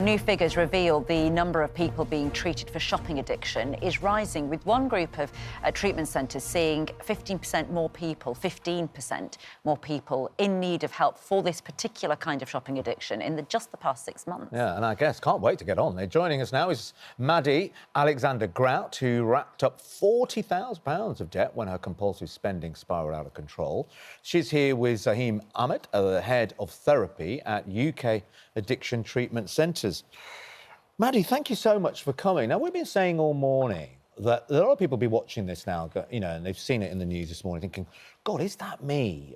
New figures reveal the number of people being treated for shopping addiction is rising, with one group of treatment centres seeing 15% more people in need of help for this particular kind of shopping addiction in just the past 6 months. Yeah, and I guess can't wait to get on. Joining us now is Maddy Alexander-Grout, who racked up £40,000 of debt when her compulsive spending spiralled out of control. She's here with Zahim Ahmed, the head of therapy at UK Addiction Treatment Centres. Maddy, thank you so much for coming. Now, we've been saying all morning that a lot of people will be watching this now, you know, and they've seen it in the news this morning, thinking, God, is that me?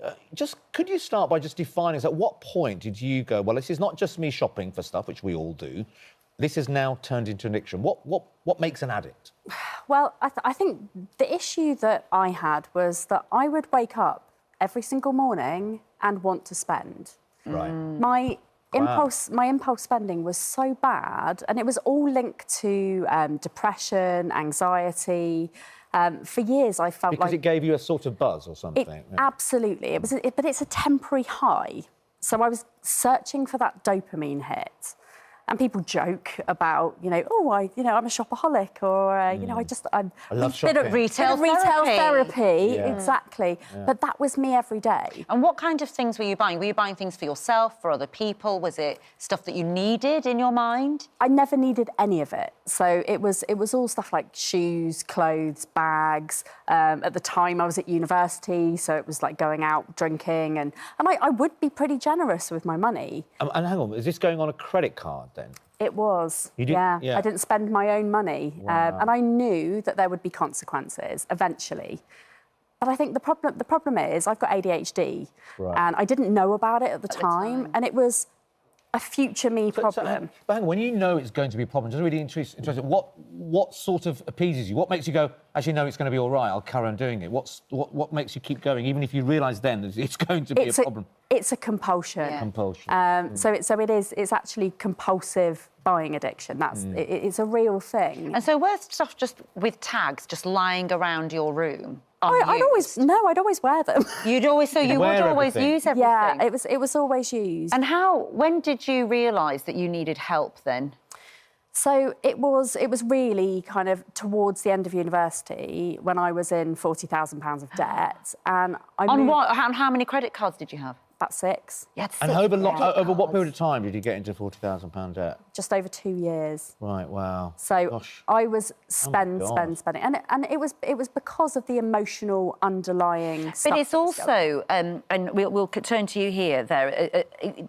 Could you start by just defining, at what point did you go, well, this is not just me shopping for stuff, which we all do, this has now turned into an addiction. What makes an addict? Well, I think the issue that I had was that I would wake up every single morning and want to spend. Right. My impulse spending was so bad, and it was all linked to depression, anxiety. For years, I felt because it gave you a sort of buzz or something. Absolutely. But it's a temporary high. So I was searching for that dopamine hit. And people joke about, I'm a shopaholic, or I love shopping. Bit of retail therapy. Yeah. Exactly. Yeah. But that was me every day. And what kind of things were you buying? Were you buying things for yourself, for other people? Was it stuff that you needed in your mind? I never needed any of it. So it was all stuff like shoes, clothes, bags. At the time, I was at university, so it was like going out, drinking, and I would be pretty generous with my money. And hang on, is this going on a credit card then? It was, yeah. I didn't spend my own money. Wow. And I knew that there would be consequences eventually. But I think the problem is I've got ADHD, right. And I didn't know about it at the time. And it was a future me problem. But hang on, when you know it's going to be a problem, just really interesting, what sort of appeases you? What makes you go, actually, no, it's going to be all right, I'll carry on doing it? What makes you keep going, even if you realise then that it's going to be a problem? It's a compulsion. Yeah. Compulsion. So it's actually compulsive buying addiction. It's a real thing. And so were stuff just with tags just lying around your room? I'd always wear them. You would always use everything? Yeah, it was always used. And when did you realise that you needed help then? So it was really kind of towards the end of university when I was in £40,000 of debt, and how many credit cards did you have? About 6. You had 6 and over what period of time did you get into £40,000 debt? Just over 2 years. Right. Wow. So gosh. I was spending, and it was because of the emotional underlying stuff. But it's also, and we'll turn to you here.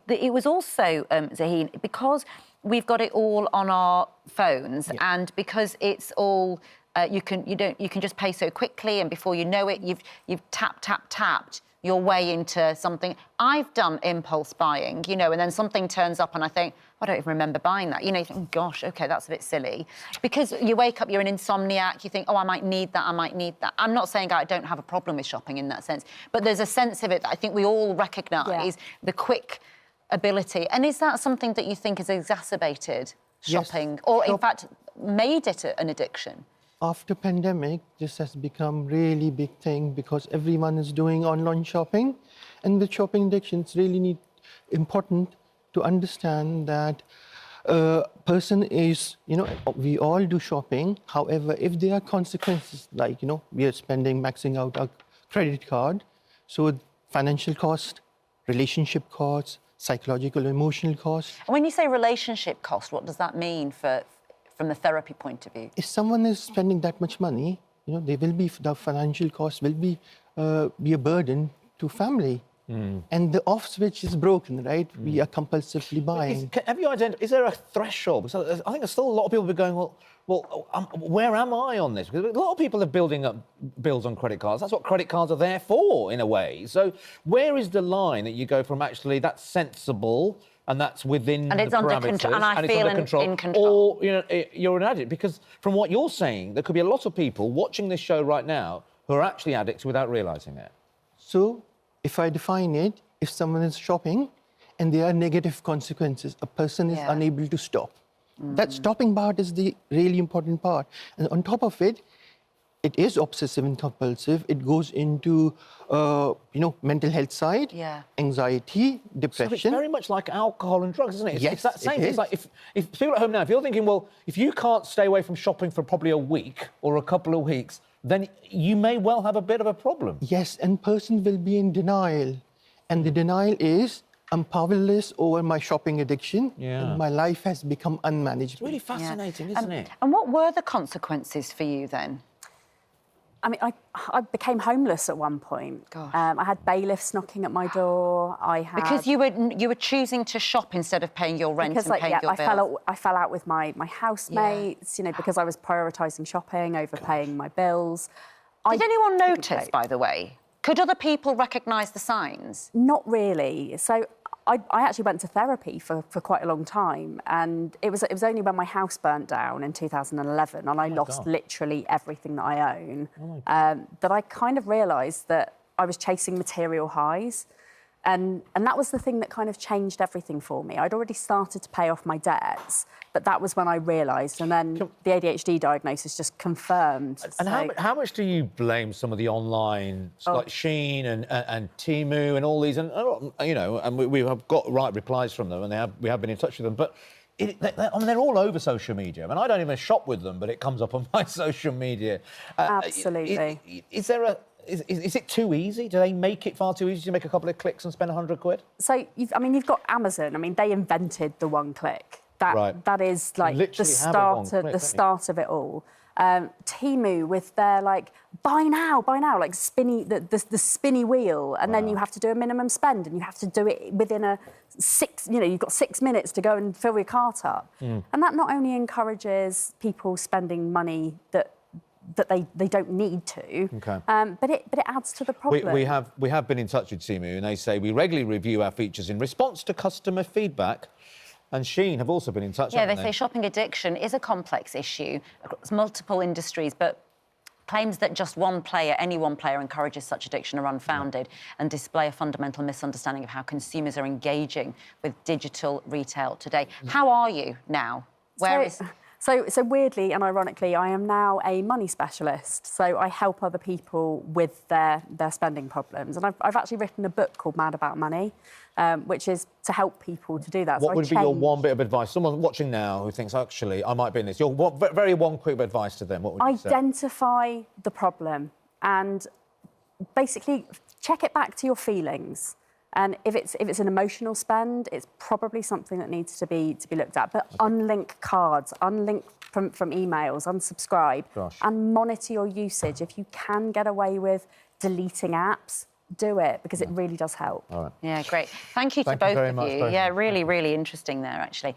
It was also, Zaheen, because we've got it all on our phones, and because it's all you can just pay so quickly, and before you know it, you've tapped your way into something. I've done impulse buying, and then something turns up and I think, I don't even remember buying that. You think, oh, gosh, OK, that's a bit silly. Because you wake up, you're an insomniac, you think, oh, I might need that, I might need that. I'm not saying I don't have a problem with shopping in that sense, but there's a sense of it that I think we all recognise, the quick ability. And is that something that you think has exacerbated shopping, or in fact made it an addiction? After pandemic, this has become really big thing because everyone is doing online shopping, and with shopping addiction, it's really important to understand that a person is, we all do shopping. However, if there are consequences, like, we are maxing out our credit card, so financial cost, relationship costs, psychological, emotional costs. And when you say relationship cost, what does that mean from the therapy point of view? If someone is spending that much money, they will be, the financial cost will be a burden to family. And the off switch is broken, right? We are compulsively buying. Have you identified, is there a threshold? Because I think there's still a lot of people going, well, where am I on this? Because a lot of people are building up bills on credit cards. That's what credit cards are there for, in a way. So where is the line that you go from actually that's sensible and that's within the parameters, and I feel in control, or you're an addict? Because from what you're saying, there could be a lot of people watching this show right now who are actually addicts without realising it. So, if I define it, if someone is shopping and there are negative consequences, a person is unable to stop. That stopping part is the really important part. And on top of it, it is obsessive and compulsive. It goes into, mental health side, anxiety, depression. So it's very much like alcohol and drugs, isn't it? Yes, it's that same. it It's is. like if people at home now, if you're thinking, well, if you can't stay away from shopping for probably a week or a couple of weeks, then you may well have a bit of a problem. Yes, and person will be in denial. And the denial is, I'm powerless over my shopping addiction, and my life has become unmanageable. It's really fascinating, isn't it? And what were the consequences for you then? I mean, I became homeless at one point. Gosh. I had bailiffs knocking at my door. Because you were choosing to shop instead of paying your rent and paying your bills. I fell out with my housemates, because I was prioritising shopping over paying my bills. Did anyone notice, by the way? Could other people recognise the signs? Not really. So I actually went to therapy for quite a long time, and it was only when my house burnt down in 2011 and I lost literally everything that I own that I kind of realised that I was chasing material highs. And that was the thing that kind of changed everything for me. I'd already started to pay off my debts, but that was when I realised, and then the ADHD diagnosis just confirmed. And how much do you blame some of the online, like Shein and Temu and all these, and we have got right replies from them, and we have been in touch with them, but they're all over social media. I mean, I don't even shop with them, but it comes up on my social media. Absolutely. Is there Is it too easy? Do they make it far too easy to make a couple of clicks and spend 100 quid? So, you've got Amazon. I mean, they invented the one click. That is like the start of it all. Temu with their buy now, like the spinny wheel, and then you have to do a minimum spend, and you have to do it within you've got 6 minutes to go and fill your cart up. And that not only encourages people spending money that they don't need to, but it adds to the problem. We have been in touch with Temu, and they say we regularly review our features in response to customer feedback. And Shein have also been in touch. Yeah, they say shopping addiction is a complex issue across multiple industries, but claims that just any one player encourages such addiction are unfounded and display a fundamental misunderstanding of how consumers are engaging with digital retail today. How are you now? So weirdly and ironically, I am now a money specialist. So I help other people with their spending problems. And I've actually written a book called Mad About Money, which is to help people to do that. What would be your one bit of advice? Someone watching now who thinks, actually, I might be in this. Your one quick advice to them, what would you say? Identify the problem and basically check it back to your feelings. And if it's an emotional spend, it's probably something that needs to be looked at. But unlink cards, unlink from emails, unsubscribe, and monitor your usage. If you can get away with deleting apps, do it, because it really does help. All right. Yeah, great. Thank you to both of you. Yeah, really, really interesting there, actually.